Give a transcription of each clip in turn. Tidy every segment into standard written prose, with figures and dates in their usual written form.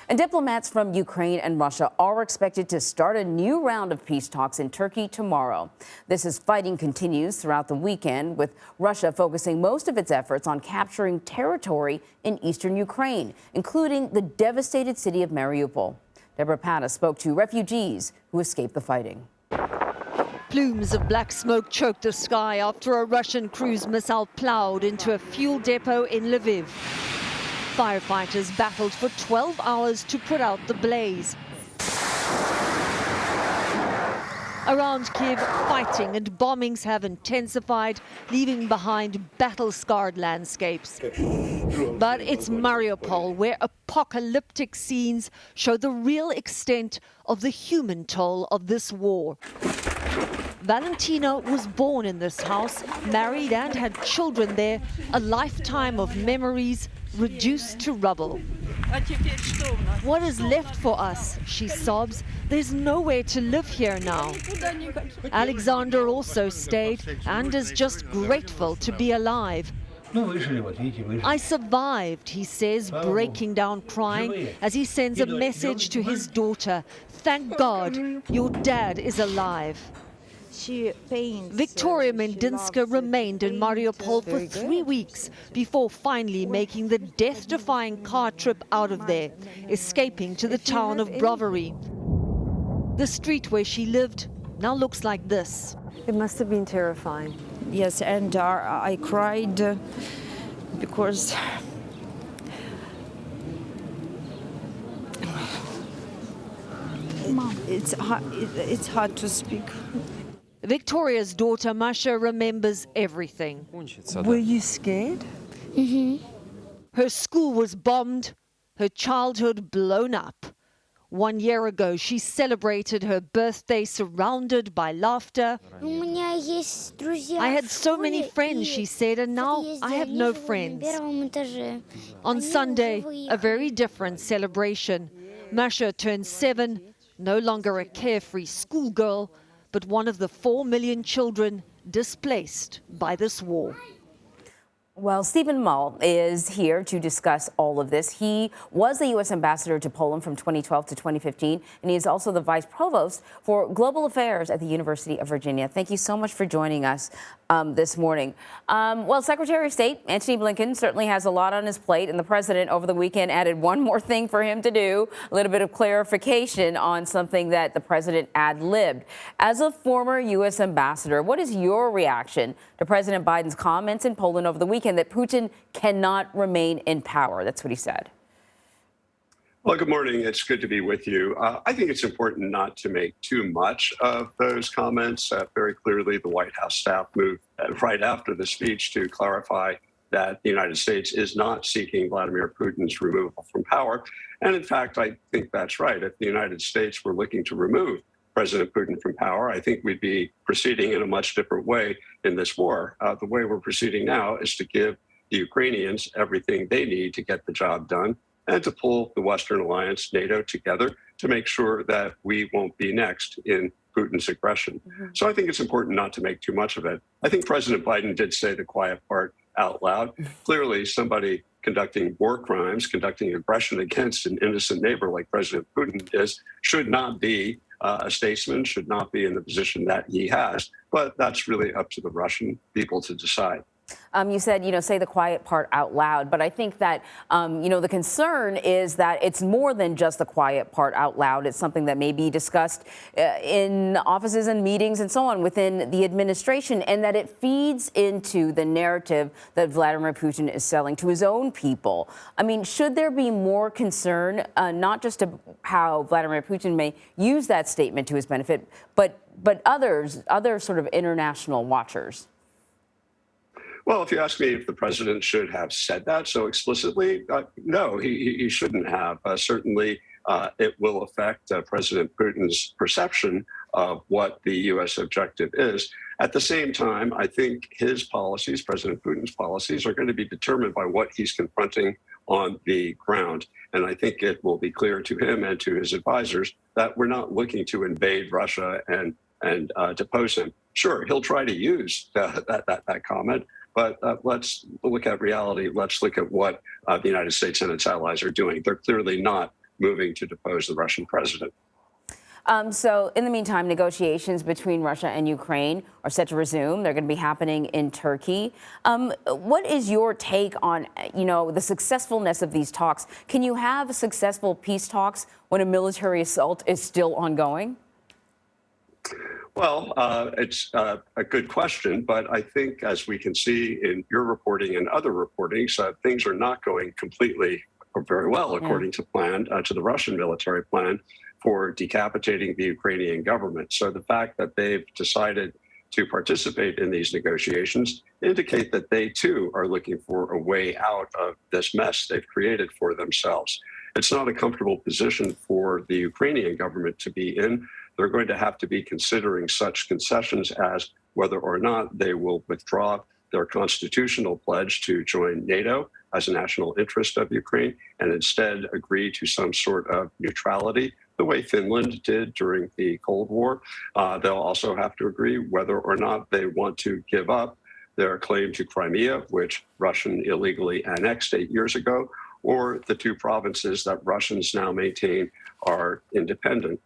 And diplomats from Ukraine and Russia are expected to start a new round of peace talks in Turkey tomorrow. This as fighting continues throughout the weekend, with Russia focusing most of its efforts on capturing territory in eastern Ukraine, including the devastated city of Mariupol. Deborah Patta spoke to refugees who escaped the fighting. Plumes of black smoke choked the sky after a Russian cruise missile plowed into a fuel depot in Lviv. Firefighters battled for 12 hours to put out the blaze. Around Kiev, fighting and bombings have intensified, leaving behind battle-scarred landscapes. But it's Mariupol where apocalyptic scenes show the real extent of the human toll of this war. Valentina was born in this house, married and had children there, a lifetime of memories reduced to rubble. What is left for us, she sobs. There's nowhere to live here now. Alexander also stayed and is just grateful to be alive. I survived, he says, breaking down crying as he sends a message to his daughter. Thank God, your dad is alive. Victoria Mendinska remained in Mariupol for 3 weeks before finally making the death-defying car trip out of there, escaping to the town of Brovary. The street where she lived now looks like this. It must have been terrifying. Yes, and I cried because it's hard to speak. Victoria's daughter Masha remembers everything. Were you scared? Mm-hmm. Her school was bombed, her childhood blown up. 1 year ago, she celebrated her birthday surrounded by laughter. I had so many friends, she said, and now I have no friends. On Sunday, a very different celebration. Masha turned 7, no longer a carefree schoolgirl, but one of the 4 million children displaced by this war. Well, Stephen Mull is here to discuss all of this. He was the U.S. ambassador to Poland from 2012 to 2015, and he is also the vice provost for global affairs at the University of Virginia. Thank you so much for joining us this morning. Well, Secretary of State Antony Blinken certainly has a lot on his plate, and the president over the weekend added one more thing for him to do, a little bit of clarification on something that the president ad-libbed. As a former U.S. ambassador, what is your reaction to President Biden's comments in Poland over the weekend that Putin cannot remain in power? That's what he said. Well, good morning. It's good to be with you. I think it's important not to make too much of those comments. Very clearly, the White House staff moved right after the speech to clarify that the United States is not seeking Vladimir Putin's removal from power. And in fact, I think that's right. If the United States were looking to remove President Putin from power, I think we'd be proceeding in a much different way in this war. The way we're proceeding now is to give the Ukrainians everything they need to get the job done and to pull the Western alliance, NATO, together to make sure that we won't be next in Putin's aggression. So I think it's important not to make too much of it. I think President Biden did say the quiet part out loud. Clearly, somebody conducting war crimes, conducting aggression against an innocent neighbor like President Putin is, should not be a statesman, should not be in the position that he has. But that's really up to the Russian people to decide. You said, say the quiet part out loud. But I think that, the concern is that it's more than just the quiet part out loud. It's something that may be discussed in offices and meetings and so on within the administration, and that it feeds into the narrative that Vladimir Putin is selling to his own people. I mean, should there be more concern, not just to how Vladimir Putin may use that statement to his benefit, but other sort of international watchers? Well, if you ask me if the president should have said that so explicitly, no, he shouldn't have. Certainly, it will affect President Putin's perception of what the U.S. objective is. At the same time, I think his policies, President Putin's policies, are going to be determined by what he's confronting on the ground. And I think it will be clear to him and to his advisors that we're not looking to invade Russia and depose him. Sure, he'll try to use that comment. But let's look at reality. Let's look at what the United States and its allies are doing. They're clearly not moving to depose the Russian president. So in the meantime, negotiations between Russia and Ukraine are set to resume. They're going to be happening in Turkey. What is your take on, the successfulness of these talks? Can you have successful peace talks when a military assault is still ongoing? Well, it's a good question, but I think, as we can see in your reporting and other reportings, things are not going completely or very well according to plan, to the Russian military plan for decapitating the Ukrainian government. So the fact that they've decided to participate in these negotiations indicate that they too are looking for a way out of this mess they've created for themselves. It's not a comfortable position for the Ukrainian government to be in. They're going to have to be considering such concessions as whether or not they will withdraw their constitutional pledge to join NATO as a national interest of Ukraine and instead agree to some sort of neutrality, the way Finland did during the Cold War. They'll also have to agree whether or not they want to give up their claim to Crimea, which Russian illegally annexed 8 years ago, or the two provinces that Russians now maintain are independent.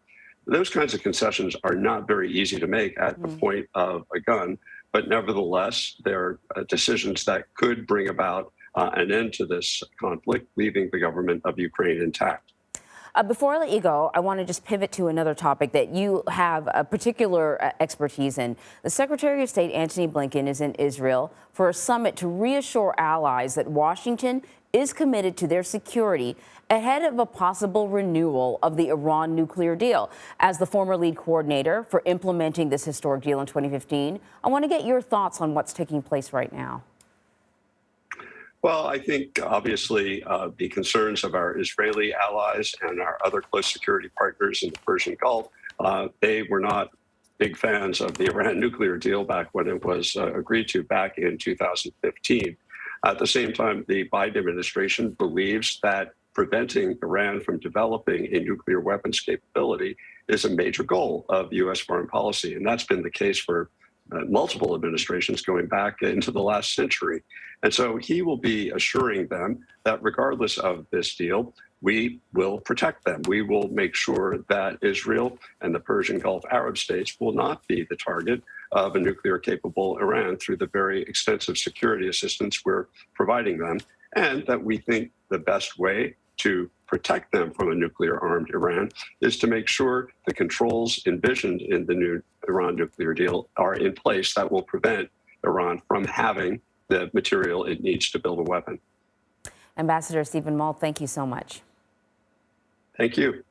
Those kinds of concessions are not very easy to make at the point of a gun, but nevertheless, they're decisions that could bring about an end to this conflict, leaving the government of Ukraine intact. Before I let you go, I want to just pivot to another topic that you have a particular expertise in. The Secretary of State, Antony Blinken, is in Israel for a summit to reassure allies that Washington is committed to their security ahead of a possible renewal of the Iran nuclear deal. As the former lead coordinator for implementing this historic deal in 2015, I want to get your thoughts on what's taking place right now. Well, I think obviously the concerns of our Israeli allies and our other close security partners in the Persian Gulf, they were not big fans of the Iran nuclear deal back when it was agreed to back in 2015. At the same time, the Biden administration believes that preventing Iran from developing a nuclear weapons capability is a major goal of U.S. foreign policy. And that's been the case for multiple administrations going back into the last century. And so he will be assuring them that regardless of this deal, we will protect them. We will make sure that Israel and the Persian Gulf Arab states will not be the target of a nuclear-capable Iran through the very extensive security assistance we're providing them, and that we think the best way to protect them from a nuclear-armed Iran is to make sure the controls envisioned in the new Iran nuclear deal are in place that will prevent Iran from having the material it needs to build a weapon. Ambassador Stephen Mull, thank you so much. Thank you.